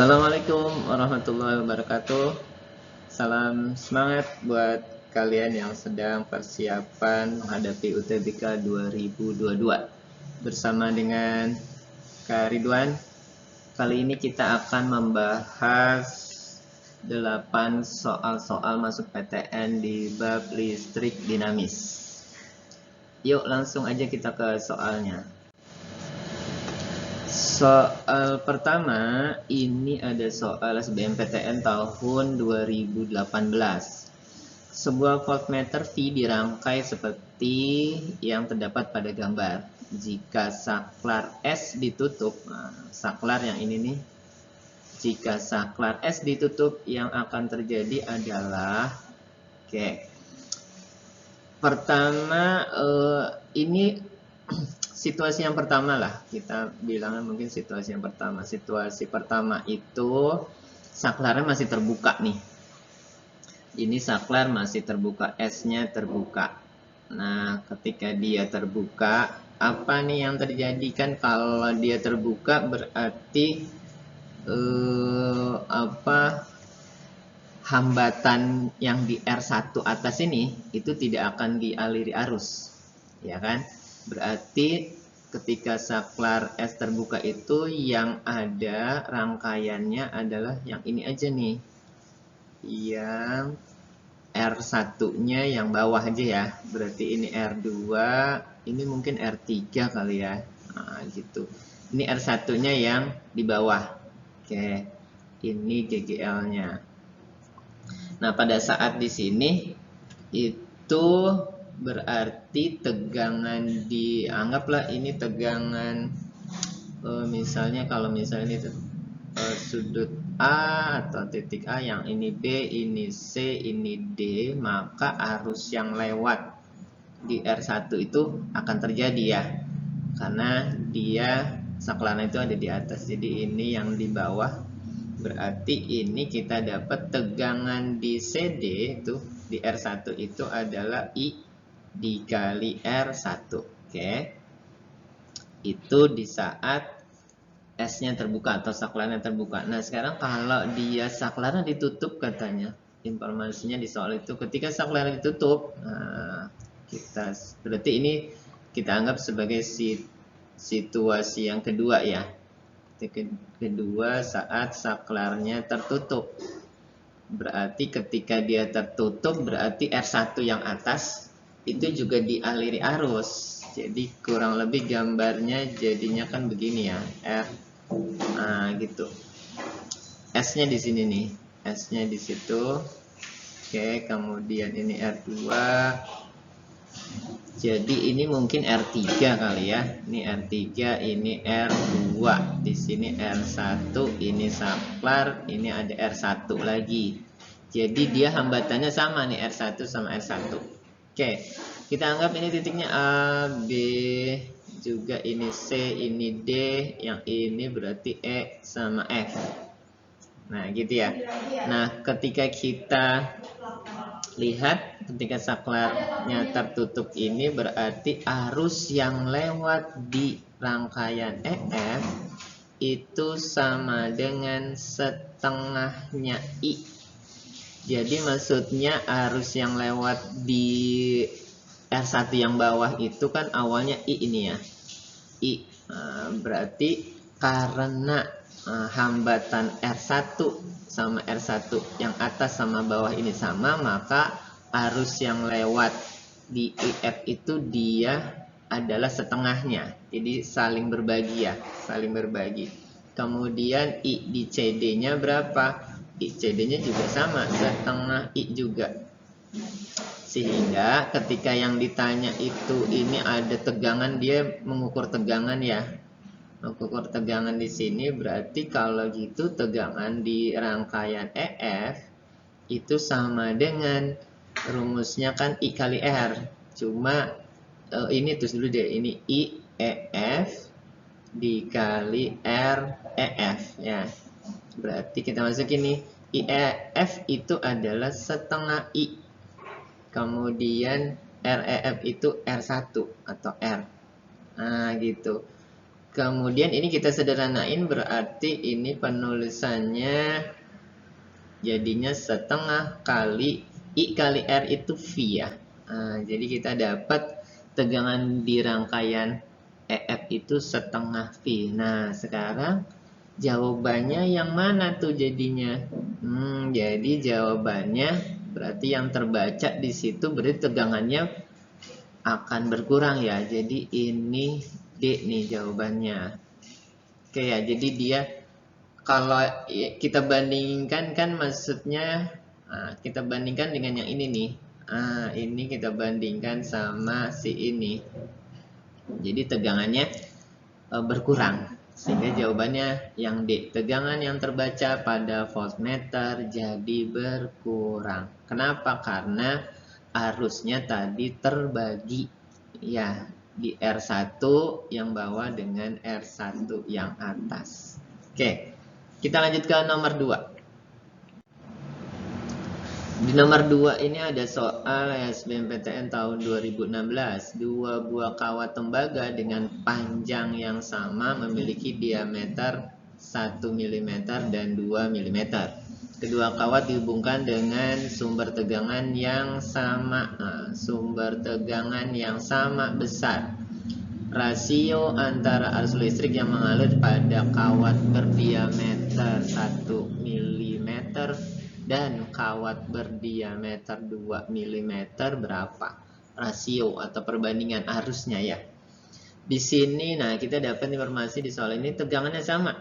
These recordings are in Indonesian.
Assalamualaikum warahmatullahi wabarakatuh. Salam semangat buat kalian yang sedang persiapan menghadapi UTBK 2022. Bersama dengan Kak Ridwan, kali ini kita akan membahas 8 soal-soal masuk PTN di bab listrik dinamis. Yuk langsung aja kita ke soalnya. Soal pertama ini ada soal SBMPTN tahun 2018. Sebuah voltmeter V dirangkai seperti yang terdapat pada gambar. Jika saklar S ditutup, saklar yang ini nih. Jika saklar S ditutup, yang akan terjadi adalah pertama ini situasi yang pertama lah, kita bilangnya mungkin situasi yang pertama. Situasi pertama itu saklarnya masih terbuka nih. Ini saklar masih terbuka, S-nya terbuka. Nah, ketika dia terbuka, apa nih yang terjadi? Kan kalau dia terbuka berarti hambatan yang di R1 atas ini itu tidak akan dialiri arus, ya kan? Berarti ketika saklar S terbuka itu yang ada rangkaiannya adalah yang ini aja nih. Yang R1-nya yang bawah aja ya. Berarti ini R2, ini mungkin R3 kali ya. Nah, gitu. Ini R1-nya yang di bawah. Oke. Ini GGL-nya. Nah, pada saat di sini itu berarti tegangan dianggaplah ini tegangan misalnya kalau misalnya ini sudut A atau titik A, yang ini B, ini C, ini D, maka arus yang lewat di R1 itu akan terjadi ya, karena dia saklarnya itu ada di atas, jadi ini yang di bawah. Berarti ini kita dapat tegangan di CD itu di R1 itu adalah I dikali R1. Oke. Itu di saat S-nya terbuka atau saklarnya terbuka. Nah, sekarang kalau dia saklarnya ditutup katanya. Informasinya di soal itu ketika saklarnya ditutup, berarti ini kita anggap sebagai situasi yang kedua ya. Kedua saat saklarnya tertutup. Berarti ketika dia tertutup berarti R1 yang atas itu juga dialiri arus. Jadi kurang lebih gambarnya jadinya kan begini ya, R. Nah, gitu. S-nya di sini nih. S-nya di situ. Oke, kemudian ini R2. Jadi ini mungkin R3 kali ya. Ini R3, ini R2. Di sini R1, ini saklar, ini ada R1 lagi. Jadi dia hambatannya sama nih, R1 sama R1. Oke, kita anggap ini titiknya A, B, juga ini C, ini D, yang ini berarti E sama F. Nah, gitu ya. Nah, ketika kita lihat ketika saklarnya tertutup ini berarti arus yang lewat di rangkaian EF itu sama dengan setengahnya I. Jadi maksudnya arus yang lewat di R1 yang bawah itu kan awalnya I ini ya. I. Berarti karena hambatan R1 sama R1 yang atas sama bawah ini sama, maka arus yang lewat di IF itu dia adalah setengahnya. Jadi saling berbagi ya, saling berbagi. Kemudian I di CD-nya berapa? I CD-nya juga sama, setengah I juga. Sehingga ketika yang ditanya itu ini ada tegangan, dia mengukur tegangan ya. Mengukur tegangan di sini berarti kalau gitu tegangan di rangkaian EF itu sama dengan rumusnya kan I kali R. Cuma ini terus dulu deh, ini I EF dikali R EF ya. Berarti kita masukin nih I EF itu adalah setengah I. Kemudian REF itu R1 atau R. Nah, gitu. Kemudian ini kita sederhanain, berarti ini penulisannya jadinya setengah kali I kali R itu V ya. Nah, jadi kita dapat tegangan di rangkaian EF itu setengah V. Nah, sekarang jawabannya yang mana tuh jadinya? Jadi jawabannya berarti yang terbaca di situ berarti tegangannya akan berkurang ya. Jadi ini D nih jawabannya. Oke ya, jadi dia kalau kita bandingkan kan maksudnya kita bandingkan dengan yang ini nih. Ini kita bandingkan sama si ini. Jadi tegangannya berkurang. Sehingga jawabannya yang D. Tegangan yang terbaca pada voltmeter jadi berkurang. Kenapa? Karena arusnya tadi terbagi ya di R1 yang bawah dengan R1 yang atas. Oke, kita lanjut ke nomor 2. Di nomor 2 ini ada soal SBMPTN tahun 2016. Dua buah kawat tembaga dengan panjang yang sama memiliki diameter 1 mm dan 2 mm. Kedua kawat dihubungkan dengan sumber tegangan yang sama, besar. Rasio antara arus listrik yang mengalir pada kawat berdiameter 1 mm dan kawat berdiameter 2 mm berapa? Rasio atau perbandingan arusnya ya. Di sini kita dapat informasi di soal ini tegangannya sama.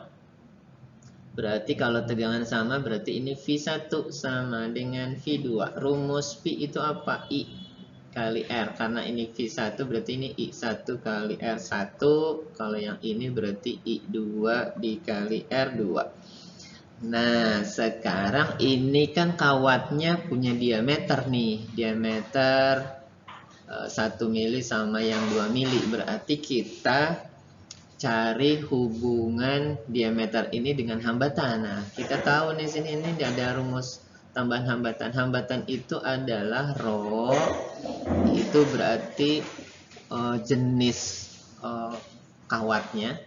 Berarti kalau tegangan sama berarti ini V1 sama dengan V2. Rumus V itu apa? I kali R. Karena ini V1 berarti ini I1 kali R1. Kalau yang ini berarti I2 dikali R2. Nah, sekarang ini kan kawatnya punya diameter nih. Diameter 1 mili sama yang 2 mili. Berarti kita cari hubungan diameter ini dengan hambatan. Nah, kita tahu nih sini ini ada rumus tambahan hambatan. Hambatan itu adalah rho. Itu berarti jenis kawatnya.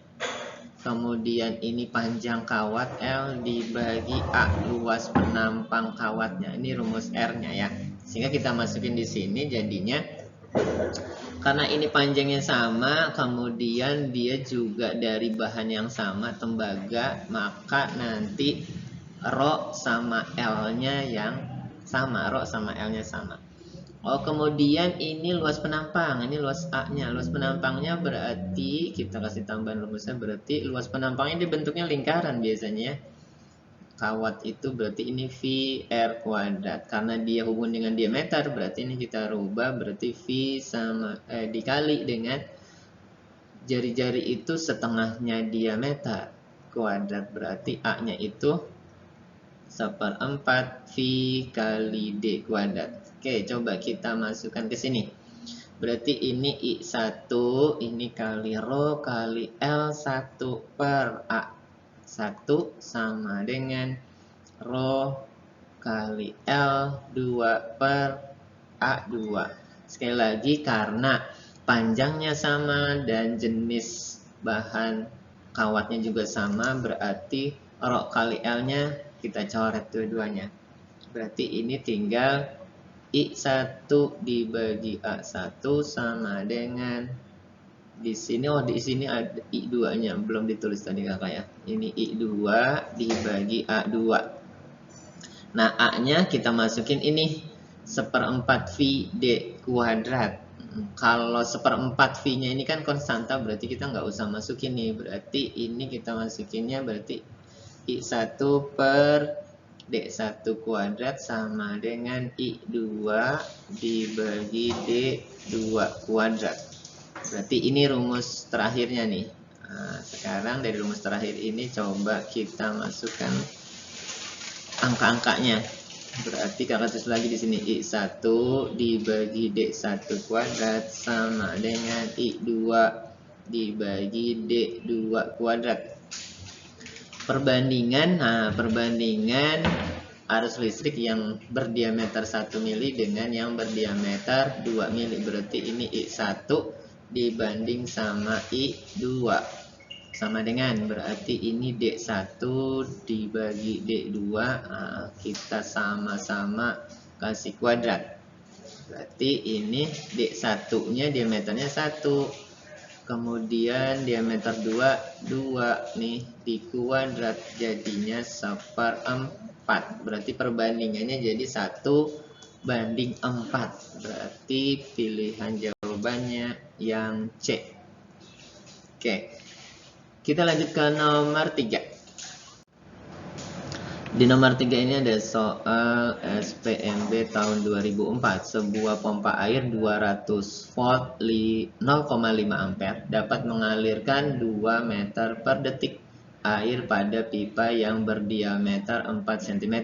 Kemudian ini panjang kawat L dibagi A luas penampang kawatnya. Ini rumus R-nya ya. Sehingga kita masukin di sini jadinya karena ini panjangnya sama, kemudian dia juga dari bahan yang sama, tembaga, maka nanti rho sama L-nya yang sama, rho sama L-nya sama. Kemudian ini luas penampang, ini luas A-nya. Luas penampangnya berarti, kita kasih tambahan rumusnya, berarti luas penampangnya dibentuknya lingkaran biasanya. Kawat itu berarti ini V R kuadrat. Karena dia hubungan dengan diameter, berarti ini kita rubah, berarti V sama dikali dengan jari-jari itu setengahnya diameter kuadrat. Berarti A-nya itu 1/4 V kali D kuadrat. Oke, coba kita masukkan ke sini. Berarti ini I1, ini kali rho kali L1 per A. 1 sama dengan rho kali L2 per A2. Sekali lagi karena panjangnya sama dan jenis bahan kawatnya juga sama, berarti rho kali L-nya kita coret dua-duanya. Berarti ini tinggal I1 dibagi A1 sama dengan di sini ada I2-nya, belum ditulis tadi kakak ya. Ini I2 dibagi A2. Nah, A-nya kita masukin ini 1/4 V D kuadrat. Kalau 1/4 V-nya ini kan konstanta, berarti kita nggak usah masukin nih. Berarti ini kita masukinnya berarti I1 per D1 kuadrat sama dengan I2 dibagi D2 kuadrat. Berarti ini rumus terakhirnya nih. Nah, sekarang dari rumus terakhir ini coba kita masukkan angka-angkanya. Berarti kakak tulis lagi di sini I1 dibagi D1 kuadrat sama dengan I2 dibagi D2 kuadrat. Perbandingan, perbandingan arus listrik yang berdiameter 1 mili dengan yang berdiameter 2 mili. Berarti ini I1 dibanding sama I2. sama dengan, berarti ini D1 dibagi D2, kita sama-sama kasih kuadrat. Berarti ini D1 nya diameternya 1, kemudian diameter 2 nih, dikuadrat jadinya 1/4. Berarti perbandingannya jadi 1/4. Berarti pilihan jawabannya yang C. Oke. Kita lanjut ke nomor 3. Di nomor 3 ini ada soal SPMB tahun 2004. Sebuah pompa air 200 volt 0,5 ampere dapat mengalirkan 2 meter per detik air pada pipa yang berdiameter 4 cm.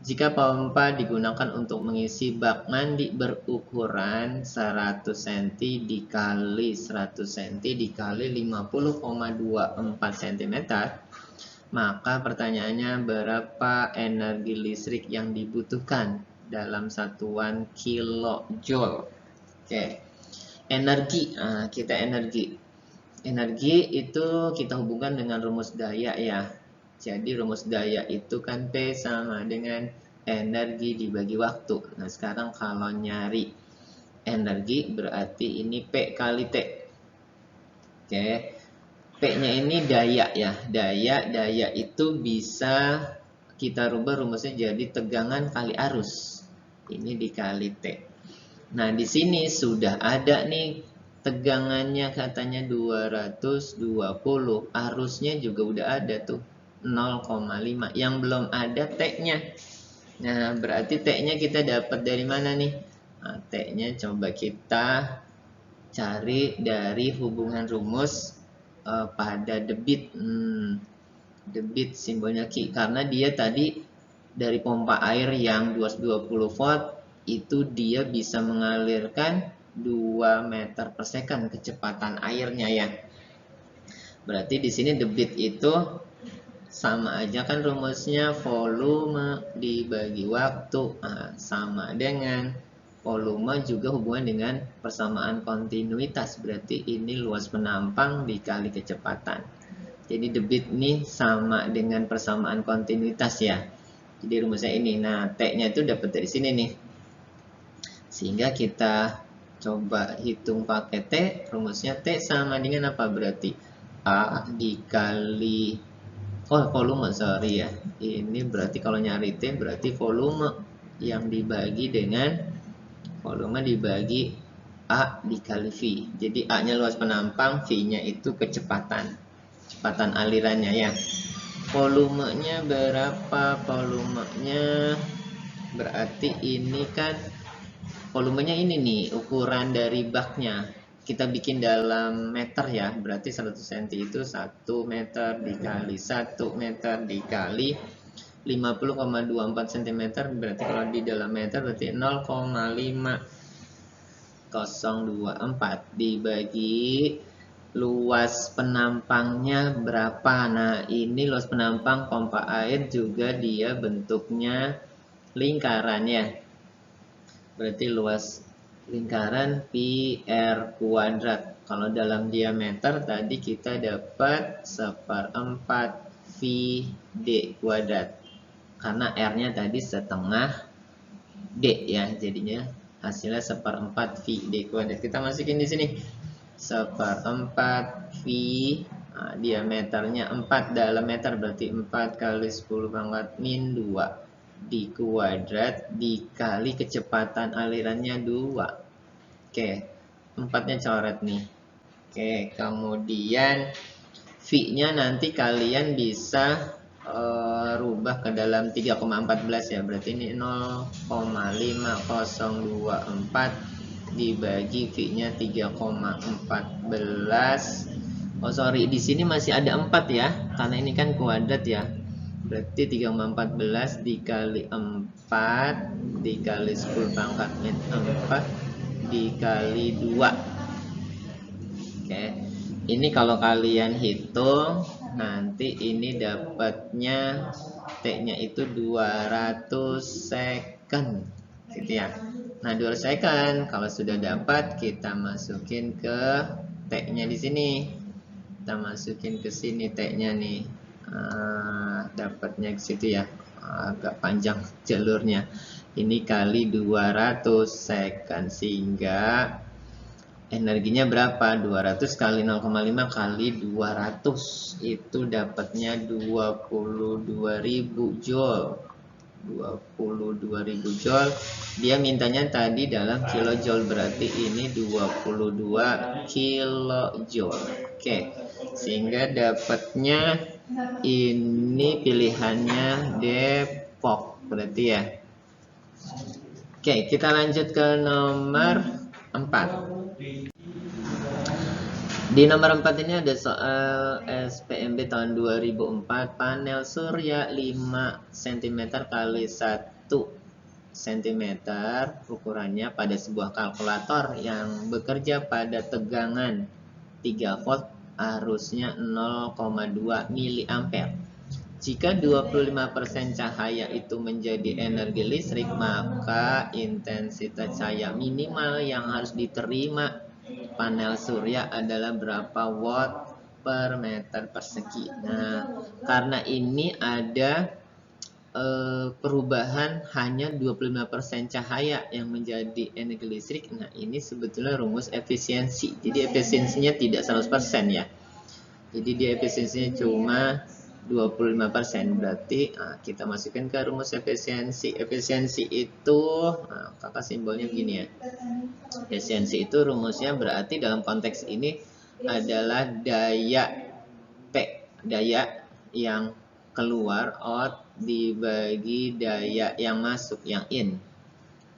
Jika pompa digunakan untuk mengisi bak mandi berukuran 100 cm dikali 100 cm dikali 50,24 cm, maka pertanyaannya berapa energi listrik yang dibutuhkan dalam satuan kilojoule. Oke. Energi, energi itu kita hubungkan dengan rumus daya ya. Jadi rumus daya itu kan P sama dengan energi dibagi waktu. Nah sekarang kalau nyari energi berarti ini P kali T. Oke, P-nya ini daya ya. Daya itu bisa kita rubah rumusnya jadi tegangan kali arus. Ini dikali T. Nah di sini sudah ada nih tegangannya, katanya 220. Arusnya juga udah ada tuh 0,5. Yang belum ada T-nya. Nah, berarti T-nya kita dapat dari mana nih? Nah, T-nya coba kita cari dari hubungan rumus pada debit. Debit simbolnya Q. Karena dia tadi dari pompa air yang 220 volt, itu dia bisa mengalirkan 2 meter per second kecepatan airnya ya. Berarti di sini debit itu sama aja kan rumusnya, volume dibagi waktu, sama dengan volume juga hubungan dengan persamaan kontinuitas. Berarti ini luas penampang dikali kecepatan. Jadi debit ini sama dengan persamaan kontinuitas ya. Jadi rumusnya ini. Nah T-nya itu dapat dari sini nih. Sehingga kita coba hitung pakai T. Rumusnya T sama dengan apa? Berarti A dikali volume, sorry ya. Ini berarti kalau nyari T berarti volume yang dibagi dengan volume dibagi A dikali V. Jadi A-nya luas penampang, V-nya itu kecepatan alirannya ya. Volumenya berapa? Volumenya berarti ini kan volumenya ini nih, ukuran dari baknya. Kita bikin dalam meter ya, berarti 100 cm itu 1 meter dikali 1 meter dikali 50,24 cm. Berarti kalau di dalam meter berarti 0,5024 dibagi luas penampangnya berapa. Nah ini luas penampang pompa air juga dia bentuknya lingkaran ya. Berarti luas lingkaran pi R kuadrat. Kalau dalam diameter tadi kita dapat 1/4 V D kuadrat. Karena R-nya tadi setengah D ya, jadinya hasilnya 1/4 V D kuadrat. Kita masukin di sini 1/4 V, diameternya 4 dalam meter, berarti 4 kali 10 pangkat min 2 di kuadrat dikali kecepatan alirannya 2. Oke, 4-nya coret nih. Oke, kemudian V-nya nanti kalian bisa rubah ke dalam 3,14 ya. Berarti ini 0,5024 dibagi V-nya 3,14. Oh sorry, di sini masih ada 4 ya, karena ini kan kuadrat ya. Berarti 3,14 dikali 4 dikali 10 pangkat min 4 dikali 2. Oke, ini kalau kalian hitung nanti ini dapatnya T-nya itu 200 second gitu ya. Nah 200 second kalau sudah dapat kita masukin ke T-nya di sini. kita masukin ke sini T-nya nih. Dapatnya ke situ ya. Agak panjang jalurnya. Ini kali 200 second, sehingga energinya berapa? 200 kali 0,5 kali 200 itu dapatnya 22.000 joule. 22.000 joule. Dia mintanya tadi dalam kilojoule, berarti ini 22 kilojoule. Oke, sehingga dapatnya ini pilihannya Depok berarti ya. Oke, kita lanjut ke nomor 4. Di nomor 4 ini ada soal SPMB tahun 2004, panel surya 5 cm kali 1 cm ukurannya pada sebuah kalkulator yang bekerja pada tegangan 3 volt, arusnya 0,2 mA. Jika 25% cahaya itu menjadi energi listrik, maka intensitas cahaya minimal yang harus diterima panel surya adalah berapa watt per meter persegi. Nah, karena ini ada perubahan hanya 25% cahaya yang menjadi energi listrik. Nah, ini sebetulnya rumus efisiensi. Jadi efisiensinya tidak 100% ya. Jadi dia efisiensinya cuma 25%. Berarti kita masukkan ke rumus efisiensi. Efisiensi itu kakak simbolnya begini ya. Efisiensi itu rumusnya berarti dalam konteks ini adalah daya P, daya yang keluar, out dibagi daya yang masuk, yang in.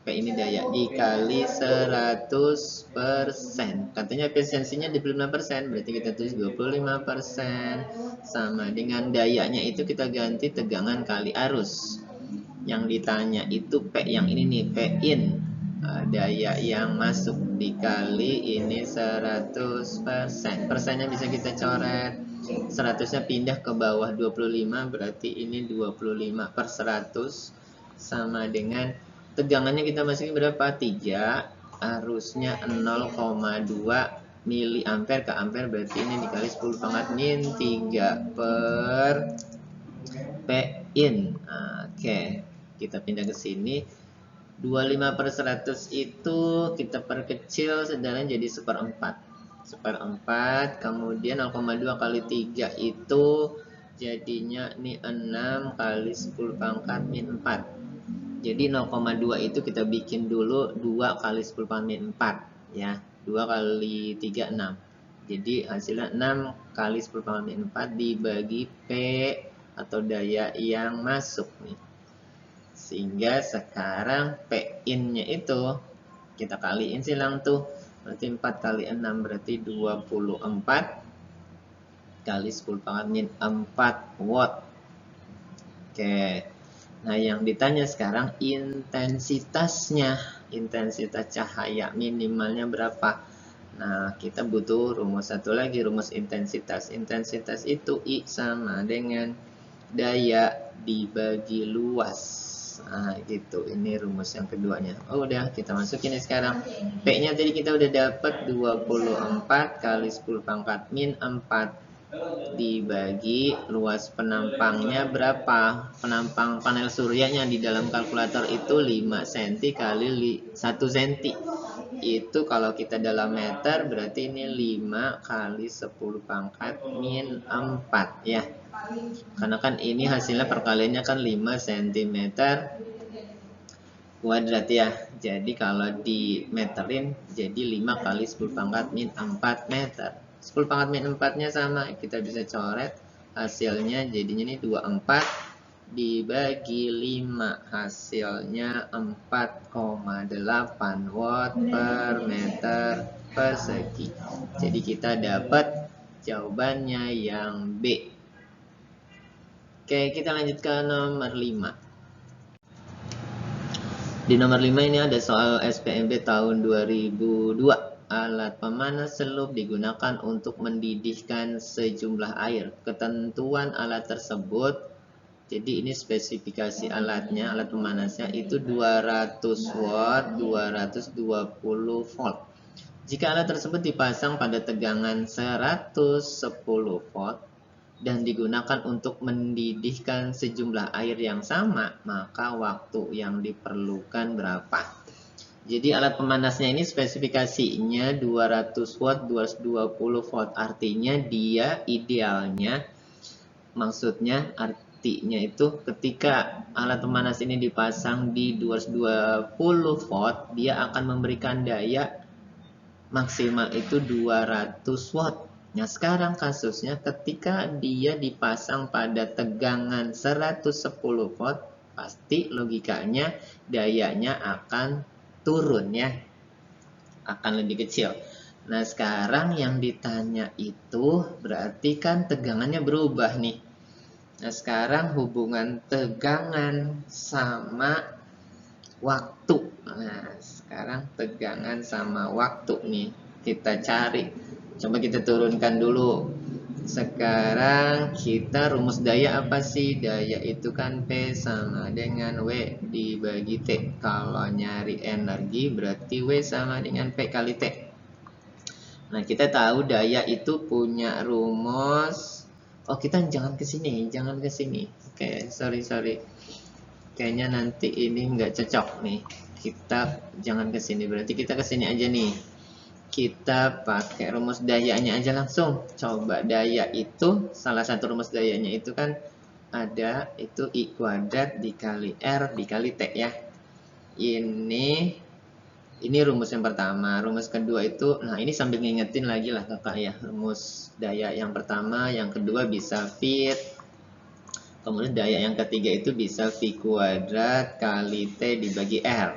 P ini daya dikali 100%. Katanya efisiensinya 25%, berarti kita tulis 25% sama dengan dayanya itu kita ganti tegangan kali arus. Yang ditanya itu P yang ini nih, P in, daya yang masuk dikali ini 100%. Persennya bisa kita coret. 100-nya pindah ke bawah 25, berarti ini 25/100 sama dengan tegangannya kita masukin berapa? 3, arusnya 0,2 miliampere ke ampere, berarti ini dikali 10 pangkat min 3 per P in. Oke, kita pindah ke sini. 25/100 itu kita perkecil sedarannya jadi 1/4, kemudian 0,2 kali 3 itu jadinya ini 6 kali 10 pangkat min 4. Jadi 0,2 itu kita bikin dulu 2 kali 10 pangkat min 4 ya. 2 kali 3 6. Jadi hasilnya 6 kali 10 pangkat min 4 dibagi P atau daya yang masuk nih. Sehingga sekarang P in-nya itu kita kaliin silang tuh. Berarti 4 kali 6 berarti 24 kali 10 pangkat min 4 watt. Oke. Nah, yang ditanya sekarang intensitasnya. Intensitas cahaya minimalnya berapa? Nah, kita butuh rumus satu lagi, rumus intensitas. Intensitas itu I sama dengan daya dibagi luas. Nah, gitu. Ini rumus yang keduanya. Oh, udah kita masukin nih sekarang. P-nya tadi kita udah dapat 24 kali 10 pangkat min 4 dibagi luas penampangnya berapa? Penampang panel suryanya di dalam kalkulator itu 5 cm kali 1 cm. Itu kalau kita dalam meter berarti ini 5 kali 10 pangkat min 4 ya. Karena kan ini hasilnya perkaliannya kan 5 cm kuadrat ya. Jadi kalau dimeterin jadi 5 kali 10 pangkat min 4 meter. 10 pangkat min 4-nya sama, kita bisa coret. Hasilnya jadinya ini 24 dibagi 5, hasilnya 4,8 watt per meter persegi. Jadi kita dapat jawabannya yang B. Oke, kita lanjut ke nomor 5. Di nomor 5 ini ada soal SPMB tahun 2002. Alat pemanas selup digunakan untuk mendidihkan sejumlah air. Ketentuan alat tersebut, jadi ini spesifikasi alatnya, alat pemanasnya itu 200 watt, 220 volt. Jika alat tersebut dipasang pada tegangan 110 volt dan digunakan untuk mendidihkan sejumlah air yang sama, maka waktu yang diperlukan berapa? Jadi alat pemanasnya ini spesifikasinya 200 watt, 220 volt. Artinya dia idealnya, maksudnya artinya itu ketika alat pemanas ini dipasang di 220 volt, dia akan memberikan daya maksimal itu 200 watt. Nah, sekarang kasusnya ketika dia dipasang pada tegangan 110 volt, pasti logikanya dayanya akan turun ya, akan lebih kecil. Nah, sekarang yang ditanya itu berarti kan tegangannya berubah nih. Nah, sekarang hubungan tegangan sama waktu. Nah, sekarang tegangan sama waktu nih kita cari. Coba kita turunkan dulu. Sekarang kita rumus daya apa sih? Daya itu kan P sama dengan W dibagi T. Kalau nyari energi berarti W sama dengan P kali T. Nah, kita tahu daya itu punya rumus. Oh, kita jangan ke sini, jangan ke sini. Oke, sorry. Kayaknya nanti ini nggak cocok nih. Kita jangan ke sini, berarti kita ke sini aja nih. Kita pakai rumus dayanya aja langsung. Coba daya itu, salah satu rumus dayanya itu kan ada itu I kuadrat dikali R dikali T ya. Ini rumus yang pertama. Rumus kedua itu, nah ini sambil ngingetin lagi lah kakak ya. Rumus daya yang pertama, yang kedua bisa fit. Kemudian daya yang ketiga itu bisa V kuadrat kali T dibagi R.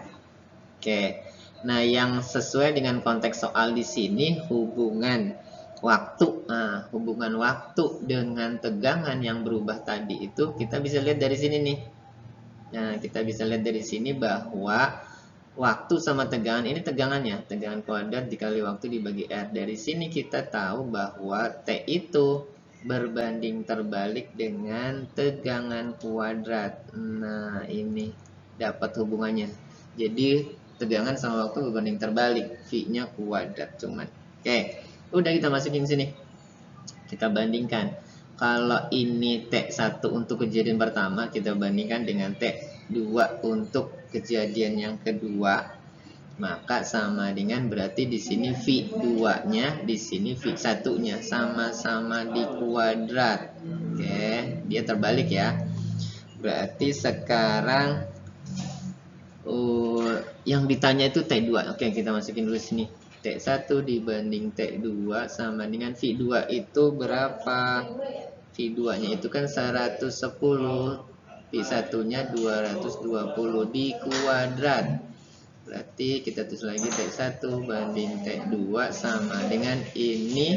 Oke. Nah, yang sesuai dengan konteks soal di sini hubungan waktu. Nah, hubungan waktu dengan tegangan yang berubah tadi itu kita bisa lihat dari sini nih. Nah, kita bisa lihat dari sini bahwa waktu sama tegangan ini tegangannya, tegangan kuadrat dikali waktu dibagi R. Dari sini kita tahu bahwa T itu berbanding terbalik dengan tegangan kuadrat. Nah, ini dapat hubungannya. Jadi tegangan sama waktu berbanding terbalik, V-nya kuadrat cuman. Oke, udah kita masukin sini. Kita bandingkan. Kalau ini T1 untuk kejadian pertama, kita bandingkan dengan T2 untuk kejadian yang kedua. Maka sama dengan berarti di sini V2-nya, di sini V1-nya sama-sama di kuadrat. Oke, dia terbalik ya. Berarti sekarang yang ditanya itu T2. Oke, kita masukin dulu sini. T1 dibanding T2 sama dengan V2 itu berapa? V2-nya itu kan 110. V1-nya 220 di kuadrat. Berarti kita tulis lagi T1 banding T2 sama dengan ini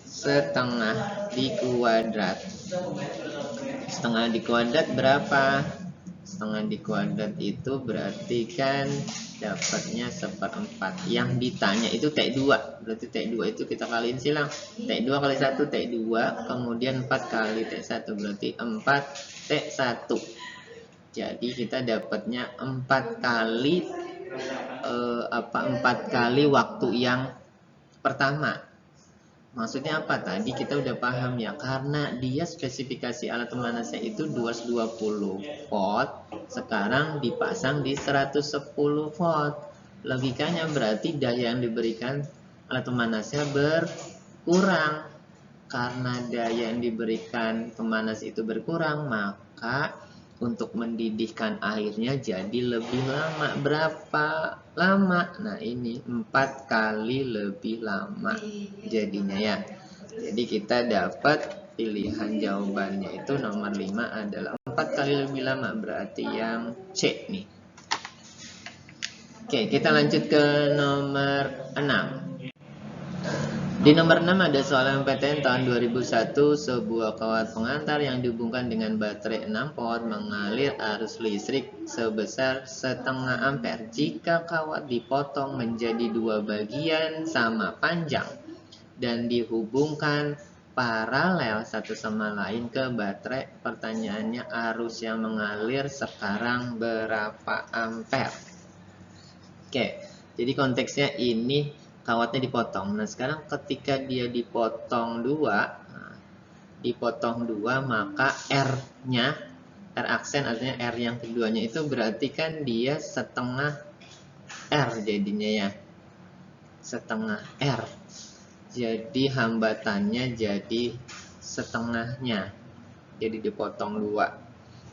setengah di kuadrat. Setengah di kuadrat berapa? Setengah di kuadrat itu berarti kan dapatnya 1/4. Yang ditanya itu T2. Berarti T2 itu kita kaliin silang. T2 kali 1 T2, kemudian 4 kali T1 berarti 4 T1. Jadi kita dapatnya 4 kali waktu yang pertama. Maksudnya apa? Tadi kita udah paham ya, karena dia spesifikasi alat pemanasnya itu 220 volt, sekarang dipasang di 110 volt. Logikanya berarti daya yang diberikan alat pemanasnya berkurang. Karena daya yang diberikan pemanas itu berkurang, maka untuk mendidihkan airnya jadi lebih lama. Berapa lama? Nah, ini 4 kali lebih lama jadinya ya. Jadi kita dapat pilihan jawabannya itu nomor 5 adalah 4 kali lebih lama. Berarti yang C nih. Oke, kita lanjut ke nomor 6. Di nomor 6 ada soal MPTN tahun 2001, sebuah kawat pengantar yang dihubungkan dengan baterai 6 volt mengalir arus listrik sebesar 0,5 ampere. Jika kawat dipotong menjadi 2 bagian sama panjang dan dihubungkan paralel satu sama lain ke baterai, pertanyaannya arus yang mengalir sekarang berapa ampere? Oke, jadi konteksnya ini kawatnya dipotong. Nah, sekarang ketika dia dipotong dua, maka R-nya, R aksen artinya R yang keduanya itu berarti kan dia setengah R jadinya ya. Setengah R. Jadi hambatannya jadi setengahnya. Jadi dipotong dua.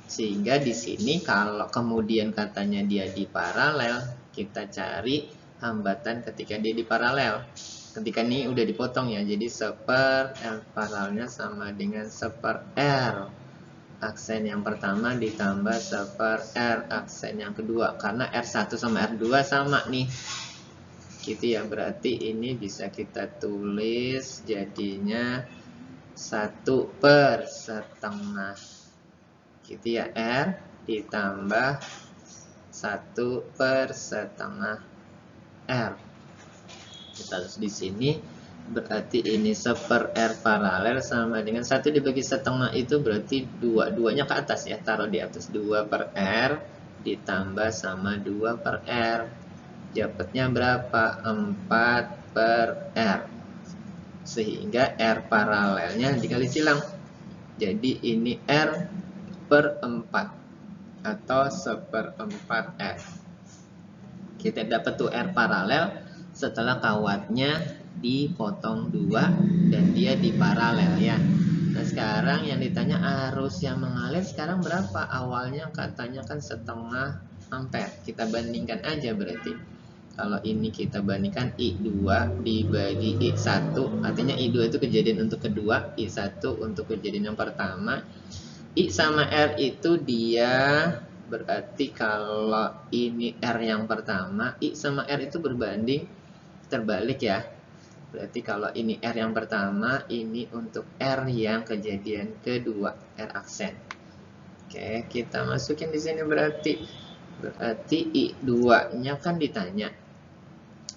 Sehingga di sini kalau kemudian katanya dia di paralel, kita cari hambatan ketika dia di paralel. Ketika ini udah dipotong ya, jadi seper R paralelnya sama dengan seper R aksen yang pertama ditambah seper R aksen yang kedua. Karena R1 sama R2 sama nih. Gitu ya, berarti ini bisa kita tulis jadinya 1/setengah. Gitu ya, R ditambah 1/setengah R. Kita tulis di sini, berarti ini seper R paralel sama dengan 1 dibagi setengah itu berarti 2. 2-nya ke atas ya, taruh di atas. 2/R ditambah sama 2/R. Dapatnya berapa? 4/R. Sehingga R paralelnya dikali silang. Jadi ini R/4 atau 1/4 R. Kita dapat tuh R paralel setelah kawatnya dipotong dua dan dia di paralel ya. Nah, sekarang yang ditanya arus yang mengalir sekarang berapa? Awalnya katanya kan setengah ampere. Kita bandingkan aja berarti. Kalau ini kita bandingkan I2 dibagi I1, artinya I2 itu kejadian untuk kedua, I1 untuk kejadian yang pertama. I sama R itu dia berarti kalau ini R yang pertama, I sama R itu berbanding terbalik ya. Berarti kalau ini R yang pertama, ini untuk R yang kejadian kedua, R aksen. Oke, kita masukin di sini berarti I2-nya kan ditanya.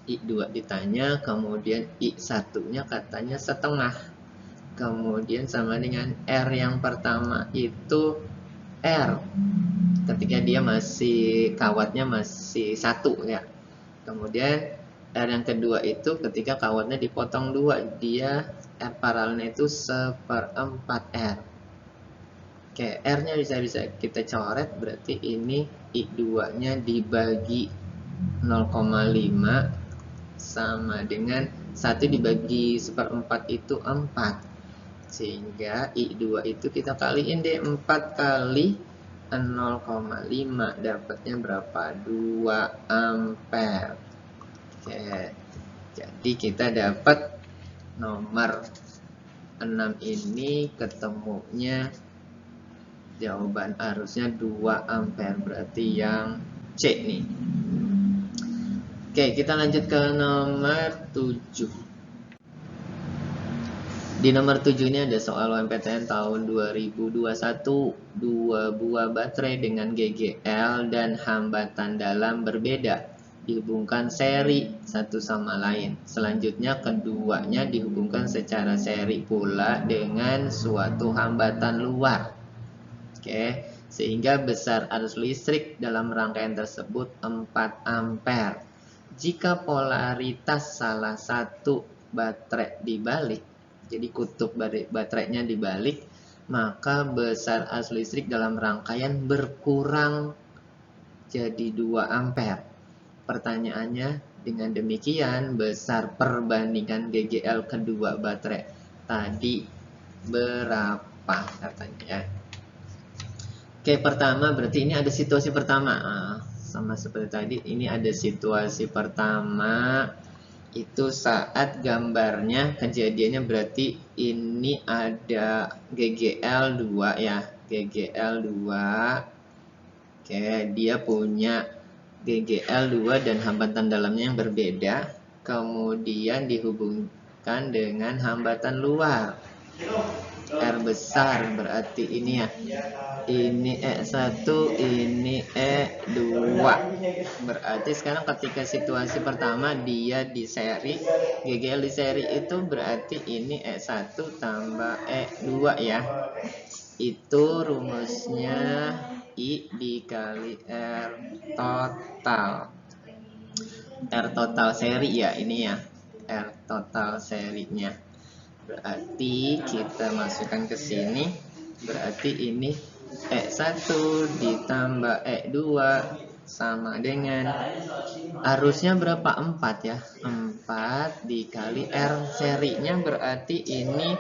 I2 ditanya, kemudian I1-nya katanya setengah. Kemudian sama dengan R yang pertama itu R. Ketika dia masih kawatnya masih 1 ya. Kemudian R yang kedua itu ketika kawatnya dipotong 2, dia R paralelnya itu 1/4 R. Oke, R-nya bisa kita coret, berarti ini I2-nya dibagi 0,5 sama dengan 1 dibagi 1/4 itu 4. Sehingga I2 itu kita kaliin deh, 4 kali 0,5 dapatnya berapa? 2 ampere. Oke. Jadi kita dapat nomor 6 ini ketemunya jawaban arusnya 2 ampere, berarti yang C nih. Oke, kita lanjut ke nomor 7. Di nomor 7 ini ada soal UMPTN tahun 2021. 2 buah baterai dengan GGL dan hambatan dalam berbeda dihubungkan seri satu sama lain. Selanjutnya keduanya dihubungkan secara seri pula dengan suatu hambatan luar. Oke, sehingga besar arus listrik dalam rangkaian tersebut 4 ampere. Jika polaritas salah satu baterai dibalik, jadi kutub baterainya dibalik, maka besar arus listrik dalam rangkaian berkurang jadi 2 ampere. Pertanyaannya, dengan demikian besar perbandingan GGL kedua baterai tadi berapa katanya. Oke, pertama berarti ini ada situasi pertama. Sama seperti tadi, ini ada situasi pertama itu saat gambarnya kejadiannya berarti ini ada GGL 2 ya, GGL 2. Oke, dia punya GGL 2 dan hambatan dalamnya yang berbeda, kemudian dihubungkan dengan hambatan luar R besar, berarti ini ya, ini E1, ini E2. Berarti sekarang ketika situasi pertama dia di seri, GGL di seri itu berarti ini E1 tambah E2 ya. Itu rumusnya I dikali R total. R total seri ya ini ya. R total serinya. Berarti kita masukkan ke sini, berarti ini E1 ditambah E2 sama dengan arusnya berapa? 4 ya. 4 dikali R serinya, berarti ini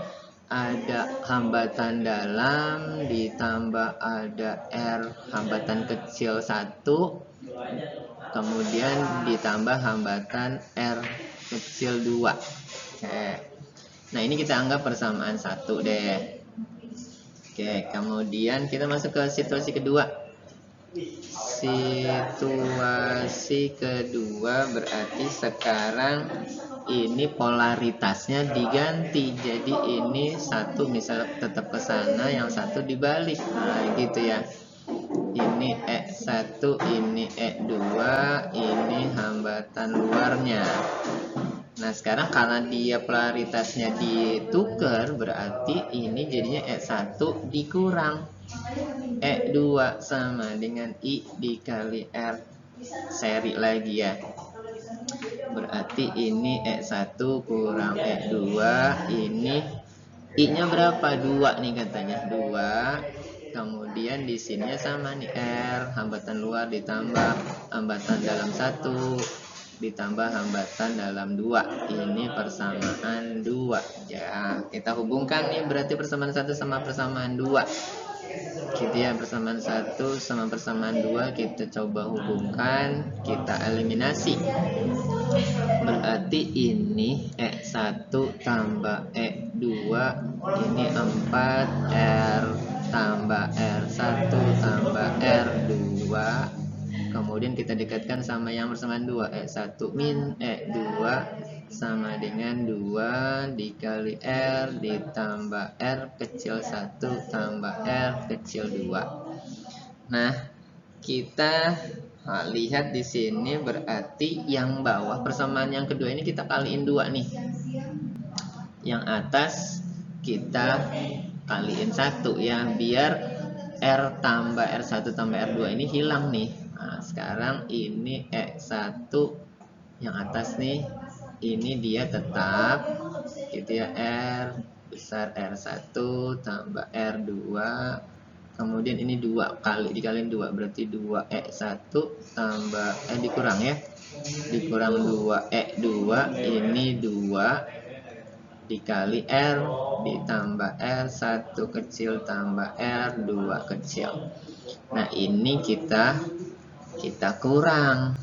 ada hambatan dalam ditambah ada R hambatan kecil 1, kemudian ditambah hambatan R kecil 2. Oke. Nah, ini kita anggap persamaan 1 deh. Oke, kemudian kita masuk ke situasi kedua. Situasi kedua berarti sekarang ini polaritasnya diganti. Jadi ini satu misalnya tetap ke sana, yang satu dibalik. Nah, gitu ya. Ini E1, ini E2, ini hambatan luarnya. Nah, sekarang karena dia polaritasnya ditukar, berarti ini jadinya E1 dikurang E2 sama dengan I dikali R seri lagi ya. Berarti ini E1 kurang E2, ini I-nya berapa? 2 nih katanya, 2. Kemudian di sini sama nih R, hambatan luar ditambah hambatan dalam 1 ditambah hambatan dalam 2. Ini persamaan 2. Ya, kita hubungkan nih, berarti persamaan 1 sama persamaan 2. Gitu ya, persamaan 1 sama persamaan 2 kita coba hubungkan, kita eliminasi. Berarti ini E1 tambah E2, ini 4R tambah R1 tambah R2. Kemudian kita dekatkan sama yang persamaan 2, E1 min E2 sama dengan 2 dikali R ditambah R kecil 1 tambah R kecil 2. Nah, kita lihat di sini berarti yang bawah persamaan yang kedua ini kita kaliin 2 nih. Yang atas kita kaliin 1 ya, biar R tambah R1 tambah R2 ini hilang nih. Nah, sekarang ini E1 yang atas nih, ini dia tetap gitu ya, R besar R1 tambah R2. Kemudian ini 2 kali dikaliin 2 berarti 2 E1 tambah dikurang ya. Dikurang 2 E2, ini 2 dikali R ditambah R1 kecil tambah R2 kecil. Nah, ini kita kurang.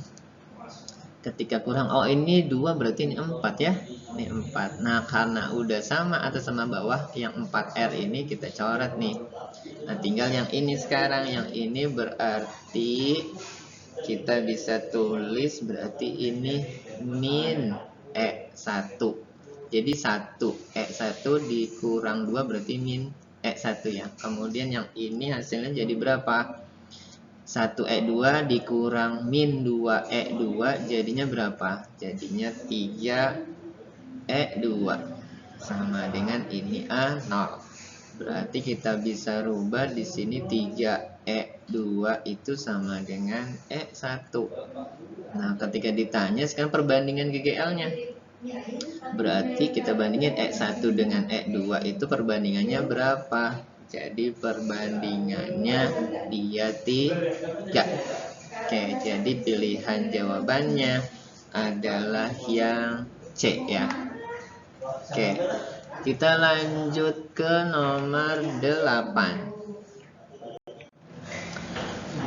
Ketika kurang, oh ini 2 berarti ini 4 ya. Ini 4. Nah, karena udah sama atas sama bawah, yang 4R ini kita coret nih. Nah, tinggal yang ini sekarang. Yang ini berarti kita bisa tulis berarti ini min E1. Jadi 1 E1 dikurang 2 berarti min E1 ya. Kemudian yang ini hasilnya jadi berapa? 1 E2 dikurang min 2 E2 jadinya berapa? Jadinya 3 E2 sama dengan ini A0. Berarti kita bisa rubah di sini 3 E2 itu sama dengan E1. Nah, ketika ditanya sekarang perbandingan GGL-nya. Berarti kita bandingin E1 dengan E2 itu perbandingannya berapa? Jadi perbandingannya dia 3. Oke, jadi pilihan jawabannya adalah yang C ya. Oke, kita lanjut ke nomor 8.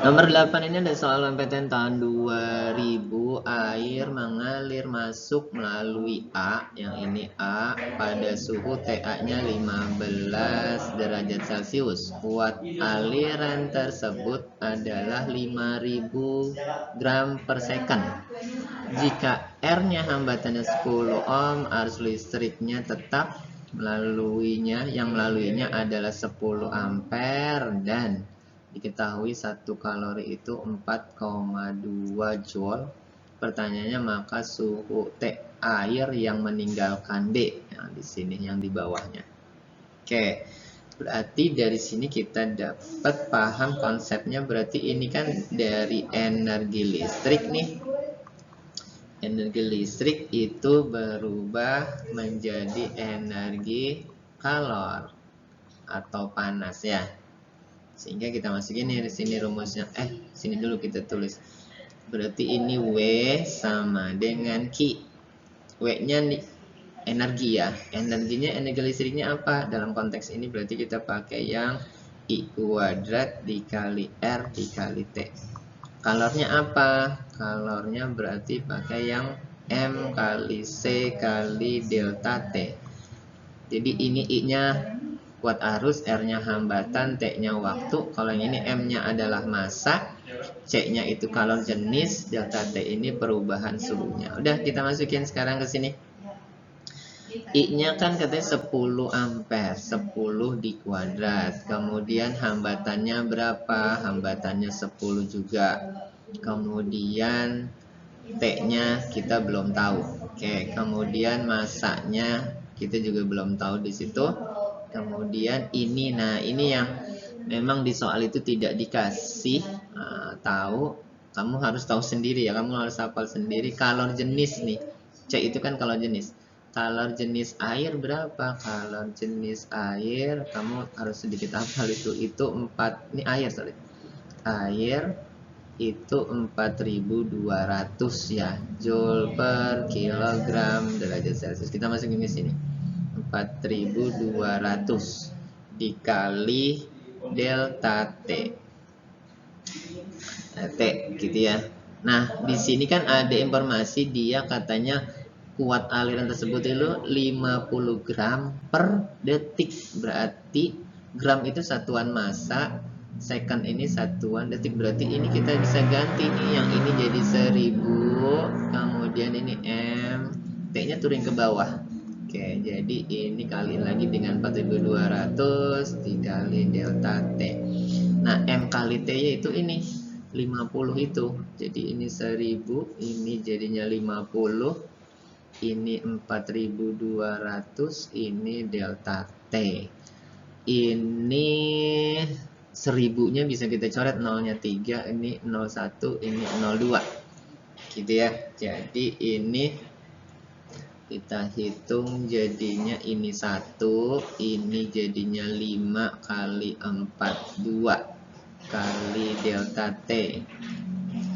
Nomor 8 ini ada soal PTN tahun 2000, air mengalir masuk melalui A, yang ini A, pada suhu TA-nya 15 derajat Celcius. Kuat aliran tersebut adalah 5000 gram per second. Jika R-nya hambatannya 10 ohm, arus listriknya tetap yang melaluinya adalah 10 ampere dan diketahui 1 kalori itu 4,2 joule. Pertanyaannya, maka suhu T air yang meninggalkan B. Nah, di sini yang di bawahnya. Oke, berarti dari sini kita dapat paham konsepnya. Berarti ini kan dari energi listrik nih. energi listrik itu berubah menjadi energi kalor atau panas ya. Sehingga kita masukin di sini rumusnya. Sini dulu kita tulis. Berarti ini W sama dengan Q. W-nya energi ya. Energinya, energi listriknya apa? Dalam konteks ini berarti kita pakai yang I kuadrat dikali R dikali T. Kalornya apa? Kalornya berarti pakai yang M kali C kali delta T. Jadi ini I-nya kuat arus, R-nya hambatan, T-nya waktu. Kalau yang ini M-nya adalah massa, C-nya itu kalor jenis, delta T ini perubahan suhunya. Udah, kita masukin sekarang ke sini. I-nya kan katanya 10 ampere, 10 di kuadrat. Kemudian hambatannya berapa? Hambatannya 10 juga. Kemudian T-nya kita belum tahu. Oke, kemudian massanya kita juga belum tahu di situ. Kemudian ini, nah ini yang memang di soal itu tidak dikasih tahu. Kamu harus tahu sendiri ya, kamu harus hafal sendiri. Kalor jenis nih, C itu kan kalor jenis. Kalor jenis air berapa? Kalor jenis air, kamu harus sedikit hafal itu 4, ini air sorry. Air itu 4200 ya, Joule per kilogram derajat Celcius. Kita masukin ke sini. 4200 dikali delta T. T gitu ya. Nah, di sini kan ada informasi dia katanya kuat aliran tersebut itu 50 gram per detik. Berarti gram itu satuan massa, second ini satuan detik. Berarti ini kita bisa ganti nih, yang ini jadi 1000, kemudian ini M, T-nya turun ke bawah. Oke, jadi ini kali lagi dengan 4200 dikali delta T. Nah, M kali T-nya itu ini 50 itu. Jadi ini 1000, ini jadinya 50, ini 4200, ini delta T. Ini 1000-nya bisa kita coret, nolnya 3, ini 01, ini 02. Gitu ya. Jadi ini kita hitung jadinya ini 1, ini jadinya 5 kali 42 kali delta T.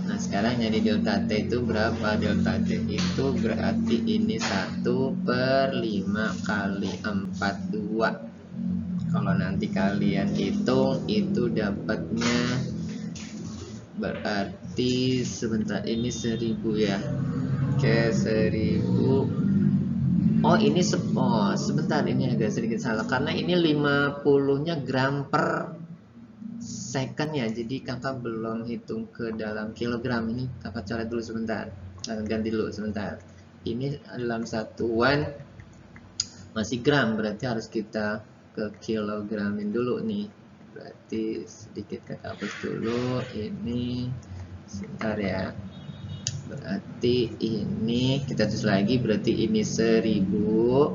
Nah, sekarang jadi delta T itu berapa? Delta T itu berarti ini 1 per 5 kali 42. Kalau nanti kalian hitung itu dapatnya berarti sebentar, ini 1000 ya. Oke, 1000. Oh, ini sebentar, ini agak sedikit salah karena ini 50-nya gram per second ya. Jadi kakak belum hitung ke dalam kilogram. Ini kakak coret dulu sebentar. Ganti dulu sebentar. Ini dalam satuan masih gram, berarti harus kita ke kilogramin dulu nih. Berarti sedikit kakak hapus dulu. Ini sebentar ya. Berarti ini kita tulis lagi, berarti ini 1000,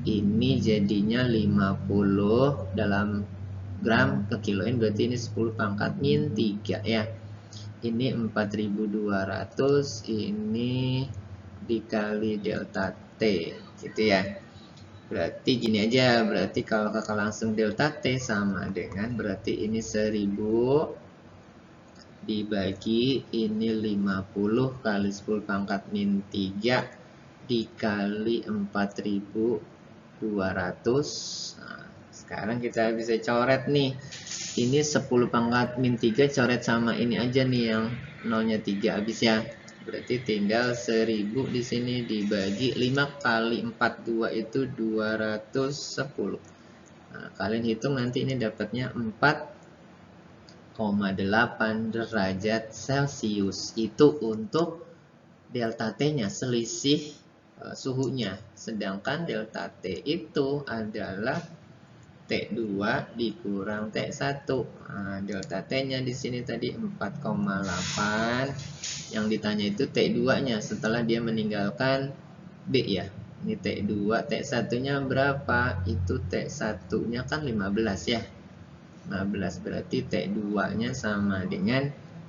ini jadinya 50 dalam gram ke kiloin, berarti ini 10 pangkat min 3 ya. Ini 4200, ini dikali delta T gitu ya. Berarti gini aja, berarti kalau kakak langsung delta T sama dengan berarti ini 1000 dibagi ini 50 kali 10 pangkat min 3 dikali 4200. Nah, sekarang kita bisa coret nih. Ini 10 pangkat min 3 coret sama ini aja nih yang nolnya 3 habis ya. Berarti tinggal 1000 di sini dibagi 5 kali 42 itu 210. Nah, kalian hitung nanti ini dapatnya 4,8 derajat Celcius. Itu untuk delta T-nya, selisih suhunya. Sedangkan delta T itu adalah T2 dikurang T1. Nah, delta T-nya di sini tadi 4,8. Yang ditanya itu T2-nya setelah dia meninggalkan B ya. Ini T2, T1-nya berapa? Itu T1-nya kan 15 ya. 15 berarti T2-nya sama dengan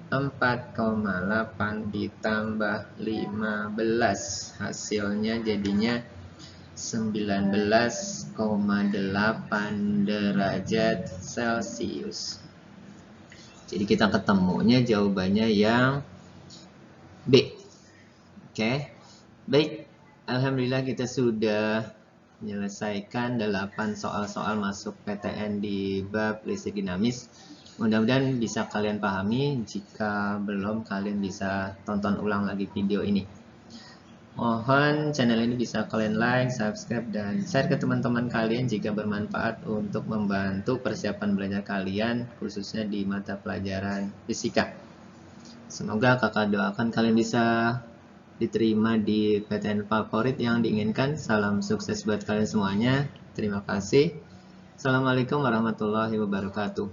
4,8 ditambah 15, hasilnya jadinya 19,8 derajat Celcius. Jadi kita ketemunya jawabannya yang B. Oke. Baik, alhamdulillah kita sudah menyelesaikan 8 soal-soal masuk PTN di bab listrik dinamis. Mudah-mudahan bisa kalian pahami. Jika belum, kalian bisa tonton ulang lagi video ini. Mohon channel ini bisa kalian like, subscribe, dan share ke teman-teman kalian jika bermanfaat untuk membantu persiapan belajar kalian, khususnya di mata pelajaran fisika. Semoga kakak doakan kalian bisa diterima di PTN favorit yang diinginkan. Salam sukses buat kalian semuanya. Terima kasih. Assalamualaikum warahmatullahi wabarakatuh.